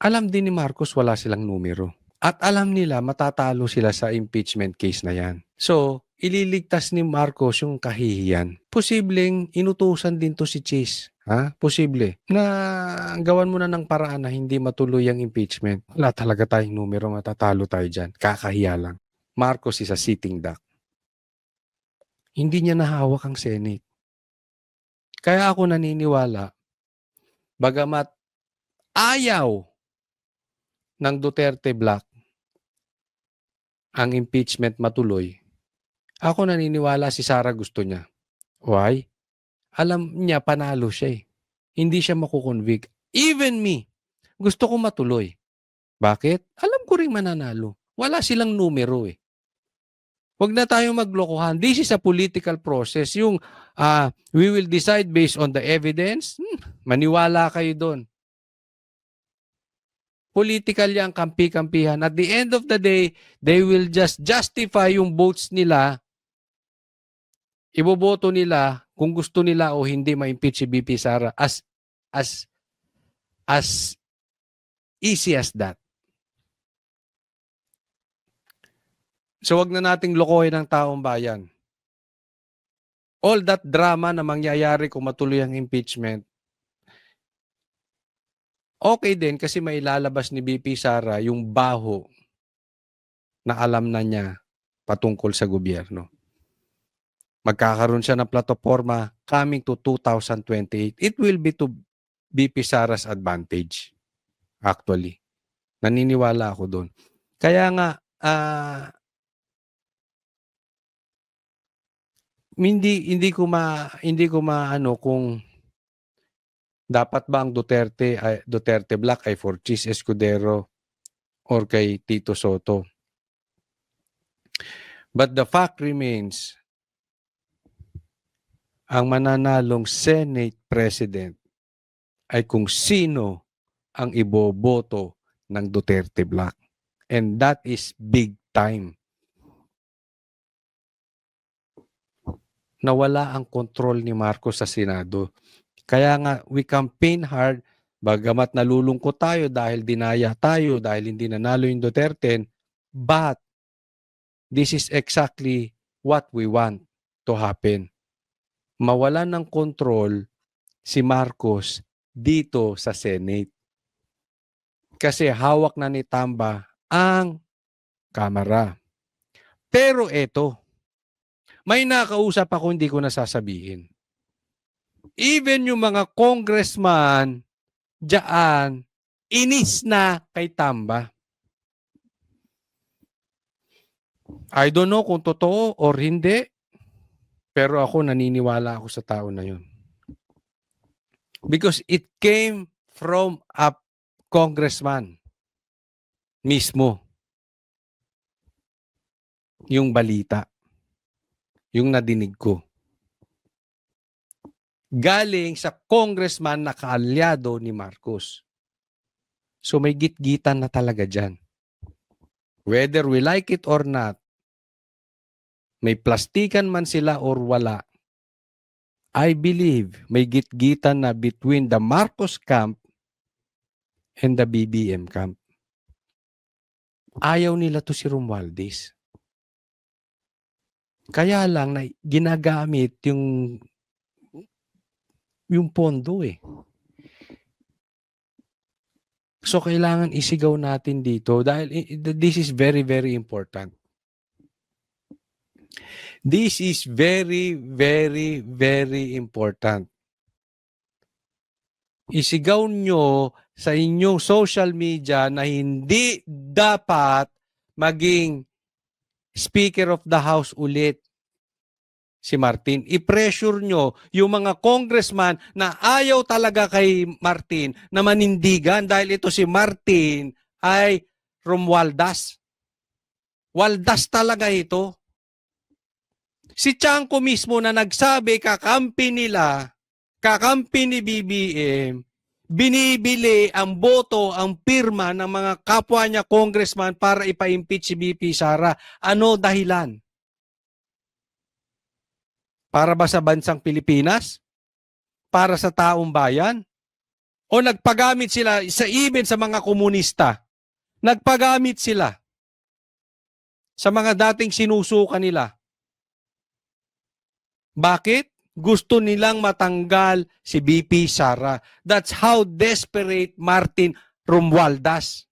Alam din ni Marcos wala silang numero. At alam nila matatalo sila sa impeachment case na yan. So, ililigtas ni Marcos yung kahihiyan. Posibleng inutusan din to si Chase. Posible. Na gawan mo na ng paraan na hindi matuloy ang impeachment. Wala talaga tayong numero, matatalo tayo dyan. Kakahiya lang. Marcos is a sitting duck. Hindi niya nahawak ang Senate. Kaya ako naniniwala, bagamat ayaw ng Duterte Black ang impeachment matuloy, ako naniniwala si Sara gusto niya. Why? Alam niya panalo siya eh. Hindi siya makukonvict. Even me, gusto ko matuloy. Bakit? Alam ko rin mananalo. Wala silang numero eh. Huwag na tayong maglokohan. This is a political process. Yung we will decide based on the evidence, maniwala kayo doon. Political yan, kampi-kampihan. At the end of the day, they will just justify yung votes nila, iboboto nila kung gusto nila o hindi ma-impeach si BP Sara as easy as that. So wag na nating lokohin ang taong bayan. All that drama na mangyayari kung matuloy ang impeachment, okay din kasi may lalabas ni BP Sara yung baho na alam na niya patungkol sa gobyerno. Magkakaroon siya ng plataforma coming to 2028. It will be to BP Sara's advantage. Actually. Naniniwala ako doon. Kaya nga, hindi ko maano kung dapat ba ang Duterte Black ay for Chis Escudero or kay Tito Soto. But the fact remains, ang mananalong Senate President ay kung sino ang iboboto ng Duterte Black. And that is big time. Nawala ang control ni Marcos sa Senado. Kaya nga, we campaign hard, bagamat nalulungkot tayo dahil dinaya tayo, dahil hindi nanalo yung Duterte, but this is exactly what we want to happen. Mawalan ng control si Marcos dito sa Senate. Kasi hawak na ni Tamba ang Kamara. Pero eto, may nakausap ako hindi ko nasasabihin. Even yung mga congressman diyan, inis na kay Tamba. I don't know kung totoo or hindi, pero ako naniniwala ako sa tao na yun. Because it came from a congressman mismo. Yung balita. Yung nadinig ko. Galing sa congressman na kaalyado ni Marcos. So may gitgitan na talaga dyan. Whether we like it or not, may plastikan man sila or wala, I believe may gitgitan na between the Marcos camp and the BBM camp. Ayaw nila to si Romualdez. Kaya lang na ginagamit yung pondo eh. So kailangan isigaw natin dito dahil this is very, very important. This is very, very, very important. Isigaw nyo sa inyong social media na hindi dapat maging Speaker of the House ulit si Martin. I-pressure nyo yung mga congressman na ayaw talaga kay Martin na manindigan dahil ito si Martin ay Romualdez. Waldas talaga ito. Si Chanco mismo na nagsabi kakampi nila, kakampi ni BBM, binibili ang boto, ang pirma ng mga kapwa niya congressman para ipa-impeach si BP Sara. Ano dahilan? Para ba sa bansang Pilipinas? Para sa taong bayan? O nagpagamit sila even sa mga komunista. Nagpagamit sila sa mga dating sinusuka nila. Bakit? Gusto nilang matanggal si VP Sara. That's how desperate Martin Romualdez.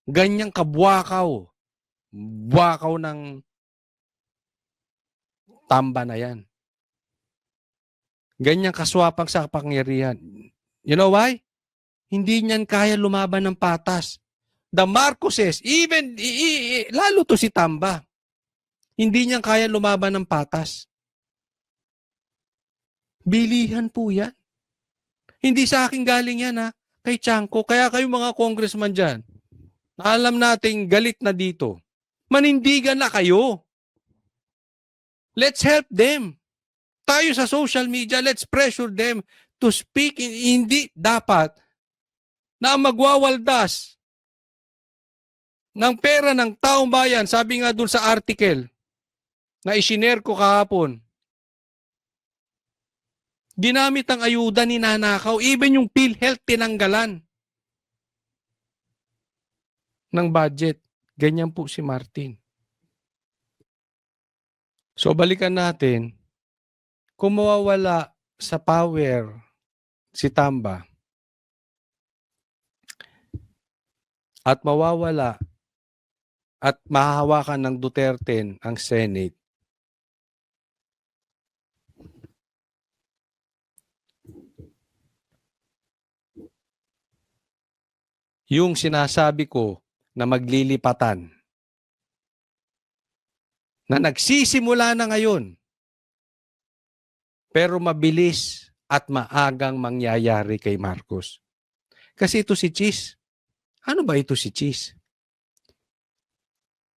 Ganyang kabwakaw. Buwakaw ng tamba na yan. Ganyang kaswapang sa kapangyarihan. You know why? Hindi niyan kaya lumaban ng patas. The Marcoses, even, lalo to si Tamba, hindi niyan kaya lumaban ng patas. Bilihan po yan. Hindi sa akin galing yan, ha? Kay Chanko. Kaya kayo mga congressman dyan, alam nating galit na dito. Manindigan na kayo. Let's help them. Tayo sa social media, let's pressure them to speak. Hindi dapat na magwawaldas ng pera ng taong bayan. Sabi nga dun sa article na isinare ko kahapon, ginamit ang ayuda ni nanakaw. Even yung PhilHealth tinanggalan ng budget. Ganyan po si Martin. So balikan natin, kung mawawala sa power si Tamba at mawawala at mahahawakan ng Duterte ang Senate, yung sinasabi ko na maglilipatan, na nagsisimula na ngayon, pero mabilis at maagang mangyayari kay Marcos. Kasi ito si Cheese. Ano ba ito si Cheese?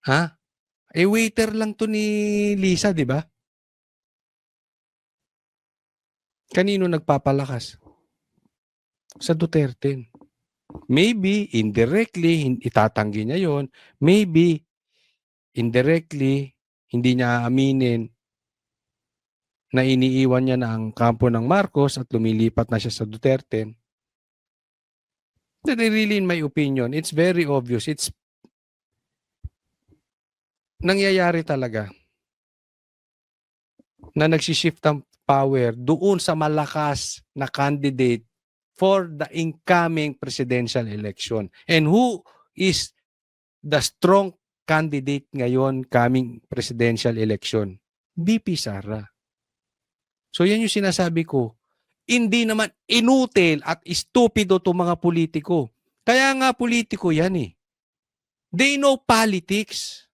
Ha? Waiter lang to ni Lisa, di ba? Kanino nagpapalakas? Sa Duterte. Maybe, indirectly, itatanggi niya yon. Maybe, indirectly, hindi niya aminin na iniiwan niya na ang kampo ng Marcos at lumilipat na siya sa Duterte. But really, in my opinion, it's very obvious. It's nangyayari talaga na nagsishift ang power doon sa malakas na candidate for the incoming presidential election. And who is the strong candidate ngayon coming presidential election? VP Sara. So yan yung sinasabi ko. Hindi naman inutil at stupido itong mga politiko. Kaya nga politiko yan eh. They know politics.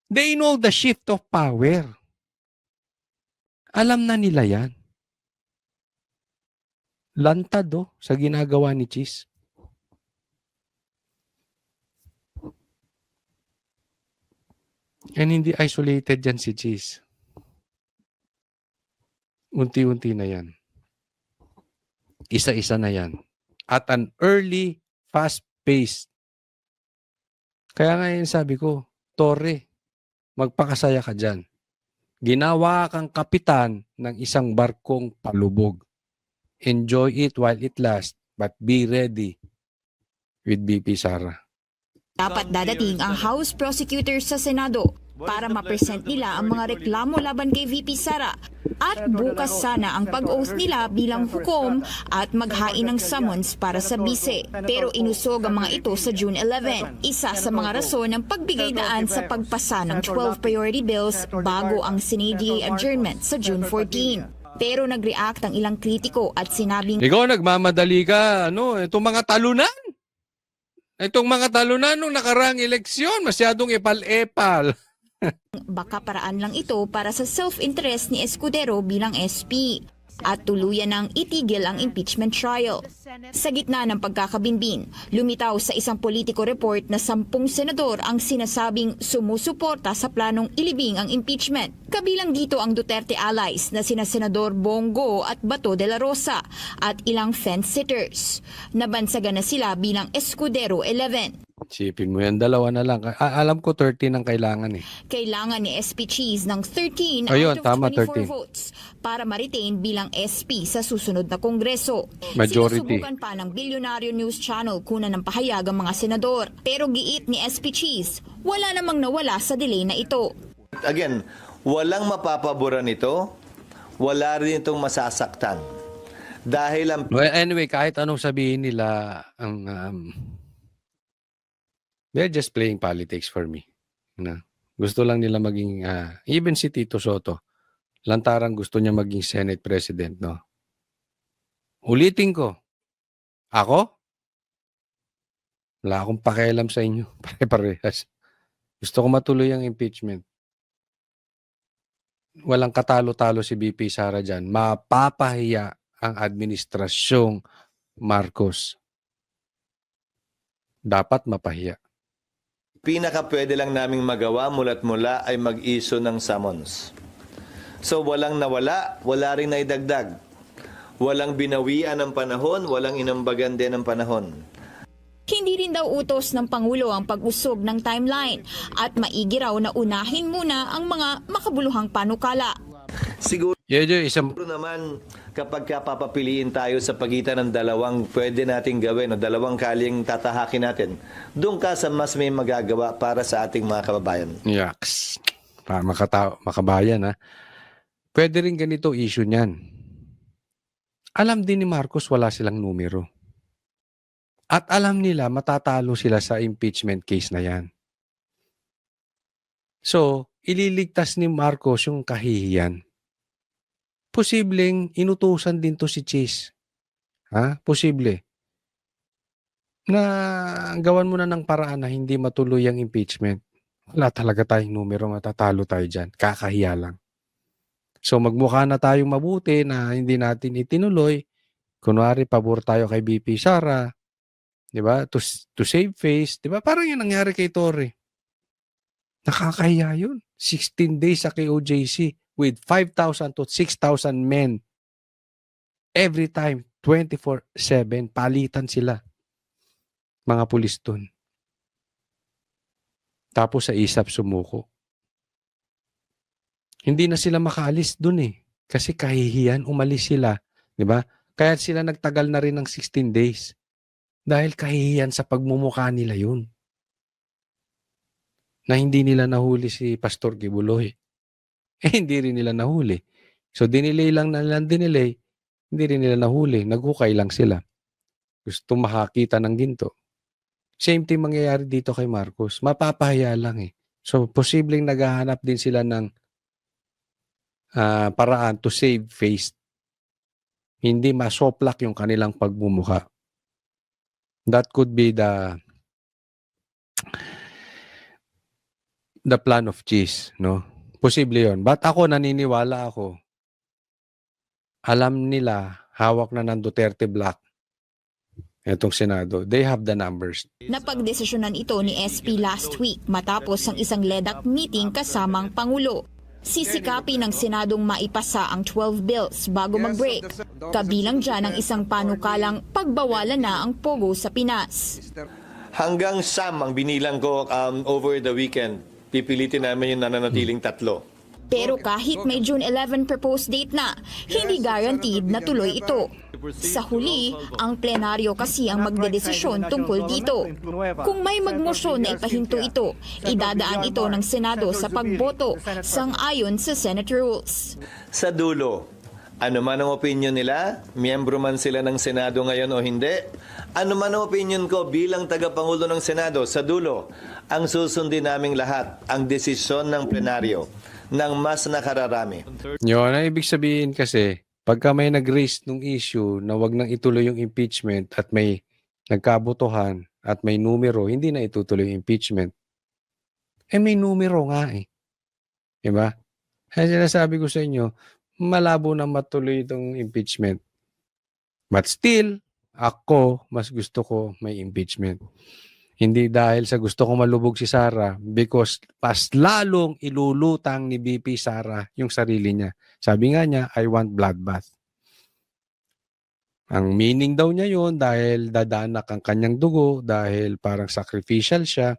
They know the shift of power. Alam na nila yan. Lantad sa ginagawa ni Cheese. And hindi isolated yan si Cheese. Unti-unti na yan. Isa-isa na yan. At an early, fast-paced. Kaya nga yun sabi ko, Torre, magpakasaya ka dyan. Ginawa kang kapitan ng isang barkong palubog. Enjoy it while it lasts, but be ready with VP Sara. Dapat dadating ang House Prosecutor sa Senado para ma-present nila ang mga reklamo laban kay VP Sara. At bukas sana ang pag-oath nila bilang hukom at maghain ng summons para sa bise. Pero inusog ang mga ito sa June 11. Isa sa mga rason ng pagbigay daan sa pagpasa ng 12 priority bills bago ang Senate adjournment sa June 14. Pero nag-react ang ilang kritiko at sinabing Ikaw, nagmamadali ka. Itong mga talunan. Itong mga talunan nung nakaraang eleksyon, masyadong epal-epal. baka paraan lang ito para sa self-interest ni Escudero bilang SP at tuluyan ng itigil ang impeachment trial. Sa gitna ng pagkakabinbin, lumitaw sa isang politiko report na 10 senador ang sinasabing sumusuporta sa planong ilibing ang impeachment. Kabilang dito ang Duterte allies na sina Senador Bongo at Bato de la Rosa at ilang fence-sitters. Nabansagan na sila bilang Escudero 11. Sipin mo yan, dalawa na lang. Alam ko 13 ang kailangan eh. Kailangan ni SP Cheese ng 13 Ayun, out of tama, 24 13. votes para ma-retain bilang SP sa susunod na kongreso. Majority. Sinusubukan pa ng Bilyonaryo News Channel kunan ng pahayag ang mga senador. Pero giit ni SP Cheese, wala namang nawala sa delay na ito. Again, walang mapapabura nito, wala rin itong masasaktan. Dahil ang Well, anyway, kahit anong sabihin nila, they're just playing politics for me. Na, gusto lang nila maging, even si Tito Soto, lantarang gusto niya maging Senate President, no? Ulitin ko, ako, wala akong pakialam sa inyo. Pare-parehas. Gusto ko matuloy ang impeachment. Walang katalo-talo si BP Sara dyan. Mapapahiya ang administrasyong Marcos. Dapat mapahiya. pinaka pwede lang naming magawa mula't mula ay mag-issue ng summons. So walang nawala, wala rin naidagdag. Walang binawian ng panahon, walang inambagan din ng panahon. Hindi rin daw utos ng Pangulo ang pag-usog ng timeline at maigi raw na unahin muna ang mga makabuluhang panukala. Siguro Isang naman kapag papapiliin tayo sa pagitan ng dalawang pwede nating gawin o dalawang kaling tatahakin natin, doon ka sa mas may magagawa para sa ating mga kababayan. yaks. Para makabayan, ha. Pwede rin ganito issue niyan. Alam din ni Marcos wala silang numero. At alam nila matatalo sila sa impeachment case na yan. So, ililigtas ni Marcos yung kahihiyan. Posibleng inutusan din to si Chase. Ha? Posible. Na gawan mo na ng paraan na hindi matuloy ang impeachment. Wala talaga tayong numero, matatalo tayo dyan. Kakahiya lang. So magmukha na tayong mabuti na hindi natin itinuloy. Kunwari, pabor tayo kay BP Sara. Diba? To save face. Diba? Parang yun nangyari kay Torre. Nakakahiya yun. 16 days sa KOJC with 5,000 to 6,000 men. Every time, 24/7, palitan sila. Mga pulis dun. Tapos sa ISAP sumuko. Hindi na sila makaalis dun eh. Kasi kahihiyan, umalis sila. Diba? Kaya sila nagtagal na rin ng 16 days. Dahil kahihiyan sa pagmumukha nila yun. Na hindi nila nahuli si Pastor Kibuloy. Hindi rin nila nahuli. So, dinelay lang na lang dinelay. Hindi rin nila nahuli. Naghukay lang sila. Gusto makakita ng ginto. Same thing mangyayari dito kay Marcos. Mapapahiya lang eh. So, posibleng naghahanap din sila ng paraan to save face. Hindi masoplak yung kanilang pagmumukha. That could be the plan of cheese, no? Posible yon. But ako, naniniwala ako, alam nila, hawak na ng Duterte Black, itong Senado. They have the numbers. Napagdesisyonan ito ni SP last week matapos ang isang LEDAC meeting kasamang Pangulo. Sisikapin ng Senadong maipasa ang 12 bills bago mag-break. Kabilang dyan ang isang panukalang pagbawalan na ang pogo sa Pinas. Hanggang Sam ang binilang ko over the weekend. Pipilitin namin yung nananatiling 3. Pero kahit may June 11 proposed date na, hindi guaranteed na tuloy ito. Sa huli, ang plenaryo kasi ang magdedesisyon tungkol dito. Kung may magmosyon na ipahinto ito, idadaan ito ng Senado sa pagboto sang-ayon sa Senate rules. Sa dulo, ano man ang opinion nila, miyembro man sila ng Senado ngayon o hindi, ano man ang opinion ko bilang tagapangulo ng Senado, sa dulo, ang susundin naming lahat, ang desisyon ng plenaryo ng mas nakararami. Yun, ang ibig sabihin kasi, pagka may nag-raise ng issue na wag nang ituloy yung impeachment at may nagkabotohan at may numero, hindi na itutuloy yung impeachment. May numero nga eh. Diba? Kaya sinasabi ko sa inyo, malabo na matuloy itong impeachment. But still, ako, mas gusto ko may impeachment. Hindi dahil sa gusto ko malubog si Sara, because mas lalong ilulutang ni BP Sara yung sarili niya. Sabi nga niya, I want bloodbath. Ang meaning daw niya yun dahil dadanak ang kanyang dugo, dahil parang sacrificial siya.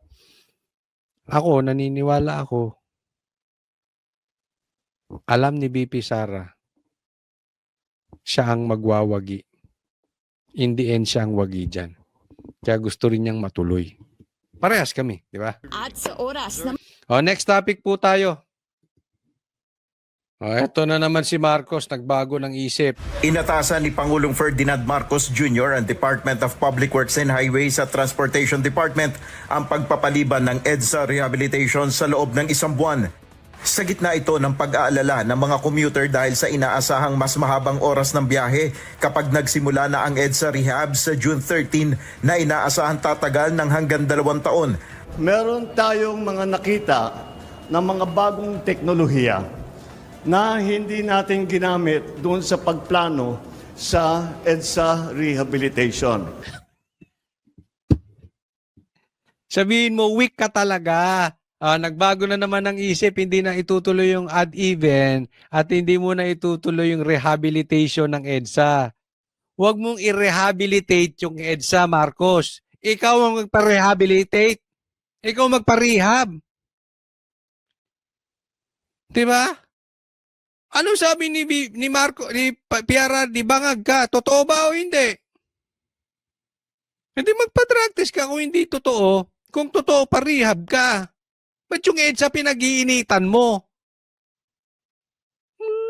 Ako, naniniwala ako, alam ni BP Sara siya ang magwawagi. In the end, siya ang wagi dyan. Kaya gusto rin niyang matuloy. Parehas kami, di ba? At sa oras na Next topic po tayo. Eto na naman si Marcos, nagbago ng isip. Inatasan ni Pangulong Ferdinand Marcos Jr. ang Department of Public Works and Highways at Transportation Department ang pagpapaliban ng EDSA rehabilitation sa loob ng isang buwan. Sa gitna ito ng pag-aalala ng mga commuter dahil sa inaasahang mas mahabang oras ng biyahe kapag nagsimula na ang EDSA rehab sa June 13 na inaasahan tatagal ng hanggang 2 taon. Meron tayong mga nakita na mga bagong teknolohiya na hindi natin ginamit doon sa pagplano sa EDSA rehabilitation. Sabihin mo, weak ka talaga. Nagbago na naman ng isip, hindi na itutuloy yung ad-even at hindi mo na itutuloy yung rehabilitation ng EDSA. Huwag mong i-rehabilitate yung EDSA, Marcos. Ikaw ang magpa-rehabilitate. Ikaw magpa-rehab. Diba? Ano sabi ni Marco, ni Piara, di bangag ka? Totoo ba o hindi? Hindi magpa-drug test ka kung hindi totoo. Kung totoo, pa-rehab ka. Ba't yung EDSA pinag-iinitan mo?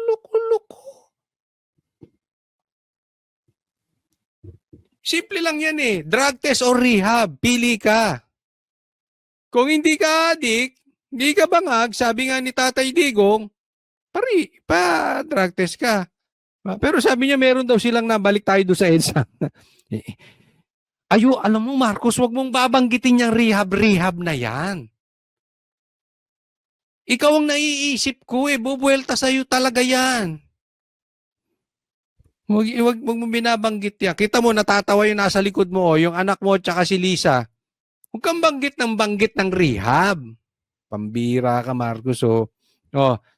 Loko-loko. Simple lang yan eh. Drug test or rehab. Pili ka. Kung hindi ka adik, hindi ka bangag, sabi nga ni Tatay Digong, drug test ka. Pero sabi niya meron daw silang nabalik tayo doon sa EDSA. Alam mo Marcos, wag mong babanggitin yung rehab na yan. Ikaw ang naiisip ko bubuelta sa'yo talaga yan. Huwag mong binabanggit yan. Kita mo, natatawa yung nasa likod mo, yung anak mo tsaka si Lisa. Huwag kang banggit ng rehab. Pambira ka, Marcos.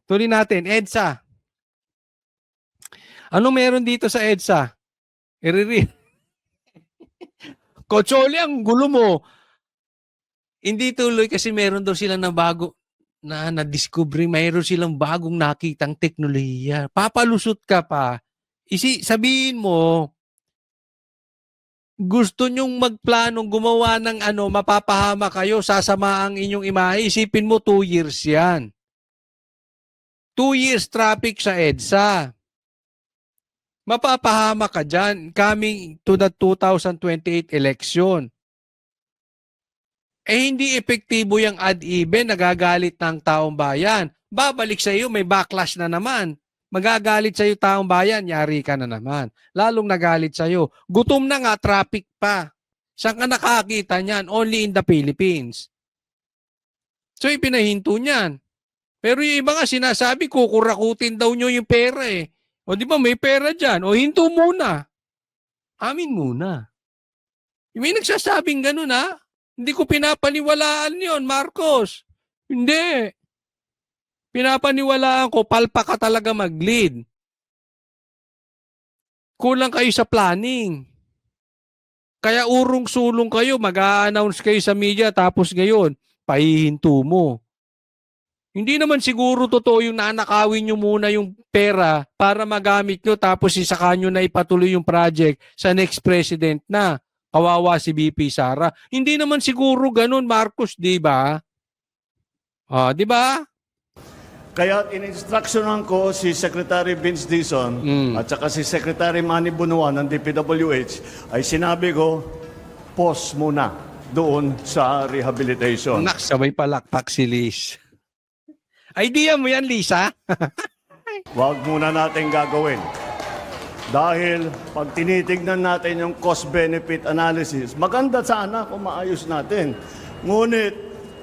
Tuloy natin, EDSA. Ano meron dito sa EDSA? Kotsoli, ang gulo mo. Hindi tuloy kasi meron daw silang na bago na na-discover, mayroon silang bagong nakitang teknolohiya. Papalusot ka pa. Sabihin mo, gusto nyong magplanong gumawa ng mapapahama kayo, sasama ang inyong imahe. Isipin mo, 2 years yan. 2 years traffic sa EDSA. Mapapahama ka dyan coming to the 2028 election. Hindi epektibo yung ad-even, nagagalit ng taong bayan. Babalik sa iyo, may backlash na naman. Magagalit sa iyo taong bayan, yari ka na naman. Lalong nagalit sa iyo. Gutom na nga, traffic pa. Saan ka nakakita niyan? Only in the Philippines. So ipinahinto niyan. Pero yung iba nga sinasabi, kukurakutin daw nyo yung pera eh. O di ba may pera dyan? O hinto muna. Amin muna. May nagsasabing ganun ha? Hindi ko pinapaniwalaan yon, Marcos. Hindi. Pinapaniwalaan ko, palpa ka talaga mag-lead. Kulang kayo sa planning. Kaya urong-sulong kayo, mag-a-announce kayo sa media, tapos ngayon, pahihinto mo. Hindi naman siguro totoo yung nanakawin nyo muna yung pera para magamit nyo tapos isaka nyo na ipatuloy yung project sa next president na. Kawawa si BP Sara. Hindi naman siguro ganun, Marcos, di ba? Di ba? Kaya in-instructionan ko si Secretary Vince Dizon at saka si Secretary Manny Bunuan ng DPWH ay sinabi ko, pause muna doon sa rehabilitation. Sabay palakpak si Liz. Idea mo yan, Lisa? Huwag muna natin gagawin. Dahil pag tinitignan natin yung cost-benefit analysis, maganda sana kung maayos natin. Ngunit,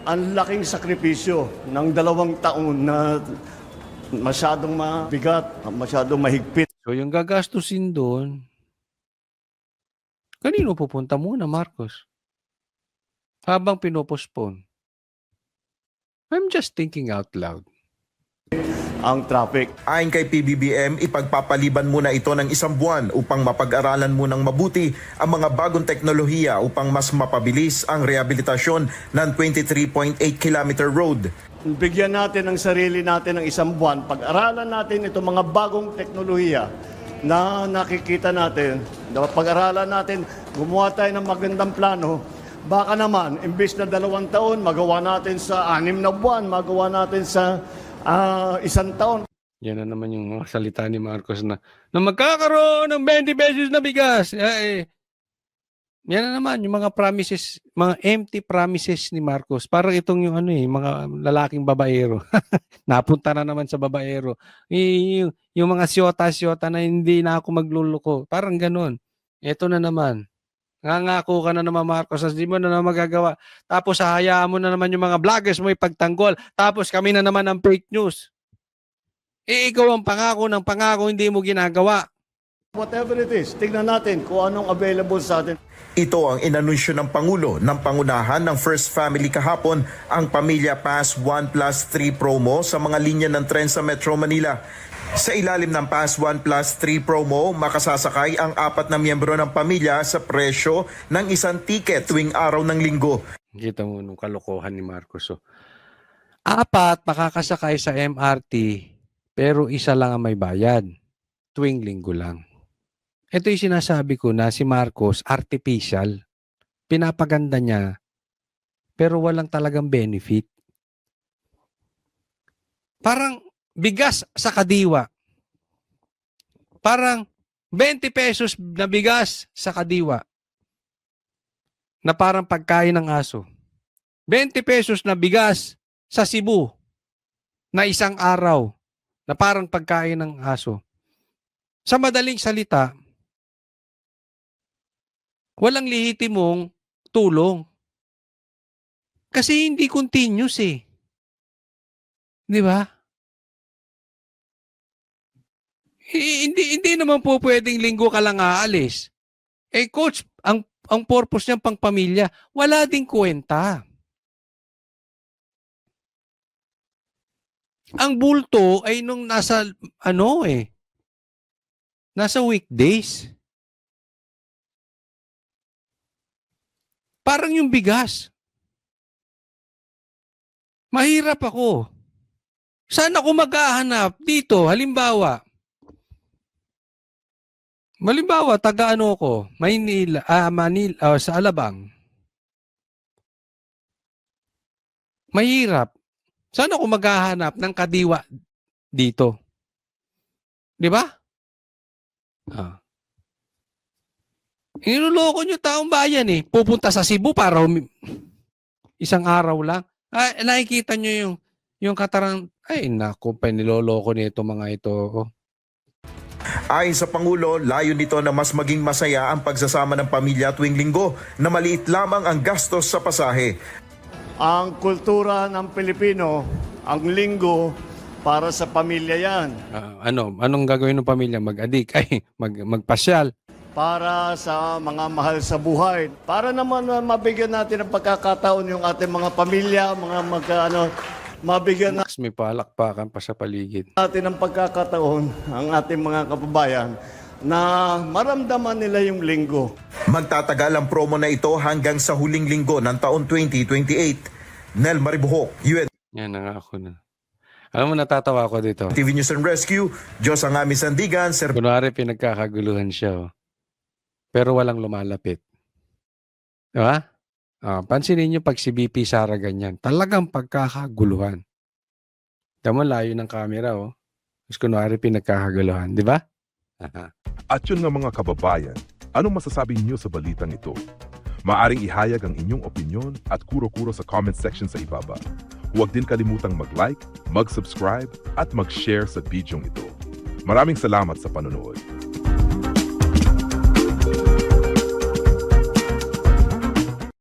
ang laking sakripisyo ng 2 taon na masyadong mabigat, masyadong mahigpit. So yung gagastusin doon, kanino pupunta muna, Marcos? Habang pinopospone. I'm just thinking out loud. Ang traffic. Ayon kay PBBM, ipagpapaliban muna ito ng 1 buwan upang mapag-aralan munang mabuti ang mga bagong teknolohiya upang mas mapabilis ang rehabilitasyon ng 23.8 kilometer road. Bigyan natin ang sarili natin ng 1 buwan. Pag-aralan natin itong mga bagong teknolohiya, na nakikita natin, na pag-aralan natin, gumawa tayo ng magandang plano, baka naman, imbis na 2 taon, magawa natin sa 6 na buwan, magawa natin sa 1 taon. Yan na naman yung mga salita ni Marcos na magkakaroon ng 20 pesos na bigas. Yan na naman yung mga promises, mga empty promises ni Marcos. Parang itong yung mga lalaking babaero. Napunta na naman sa babaero. Yung mga siyota-siyota na hindi na ako magluluko. Parang ganun. Ito na naman. Ngangako ka na naman, Marcos, di mo na naman magagawa. Tapos hahayaan mo na naman yung mga vloggers mo ipagtanggol. Tapos kami na naman ang fake news. Ikaw ang pangako ng pangako, hindi mo ginagawa. Whatever it is, tignan natin kung anong available sa atin. Ito ang inanunsyo ng Pangulo ng pangunahan ng First Family kahapon, ang Pamilya Pass 1+3 promo sa mga linya ng tren sa Metro Manila. Sa ilalim ng Pass 1+3 promo, makasasakay ang 4 na miyembro ng pamilya sa presyo ng isang tiket tuwing araw ng linggo. Kita mo nung kalokohan ni Marcos. 4 makakasakay sa MRT, pero isa lang ang may bayad. Tuwing linggo lang. Ito yung sinasabi ko na si Marcos, artificial. Pinapaganda niya, pero walang talagang benefit. Parang bigas sa kadiwa. Parang 20 pesos na bigas sa kadiwa. Na parang pagkain ng aso. 20 pesos na bigas sa Cebu na isang araw na parang pagkain ng aso. Sa madaling salita, walang lehitimong tulong. Kasi hindi continuous eh. Di ba? Hindi naman po pwedeng linggo ka lang aalis. Coach, ang purpose niyan pang pamilya, wala ding kwenta. Ang bulto ay nung nasa nasa weekdays. Parang yung bigas. Mahirap ako. Saan ako maghahanap dito? Halimbawa, taga ko, Manila, sa Alabang. Mahirap. Saan ako maghahanap ng kadiwa dito? Di ba? Inuloko nyo taong bayan eh. Pupunta sa Cebu para isang araw lang. Nakikita nyo yung katarang, naku, niloloko nito mga ito. Ayon sa Pangulo, layo nito na mas maging masaya ang pagsasama ng pamilya tuwing linggo na maliit lamang ang gastos sa pasahe. Ang kultura ng Pilipino, ang linggo, para sa pamilya yan. Anong gagawin ng pamilya? Mag-adik? Magpasyal? Para sa mga mahal sa buhay. Para naman mabigyan natin ng pagkakataon yung ating mga pamilya, mabigyan Max, may palakpakan pa sa paligid. natin ng pagkakataon ang ating mga kababayan na maramdaman nila yung linggo. Magtatagal ang promo na ito hanggang sa huling linggo ng taon 2028. Nel Maribuhok, UN Yan nangako na. Alam mo, natatawa ako dito. TV News and Rescue, Diyos ang aming sandigan, Sir Kunwari, pinagkakaguluhan siya. Pero walang lumalapit. Diba? Pansinin nyo pag si BP Sara ganyan. Talagang pagkakaguluhan. Tama, layo ng camera. Tapos kunwari, pinagkakaguluhan. Diba? At yun nga mga kababayan, anong masasabi niyo sa balitang ito? Maaring ihayag ang inyong opinyon at kuro-kuro sa comment section sa ibaba. Huwag din kalimutang mag-like, mag-subscribe at mag-share sa bidyong ito. Maraming salamat sa panonood.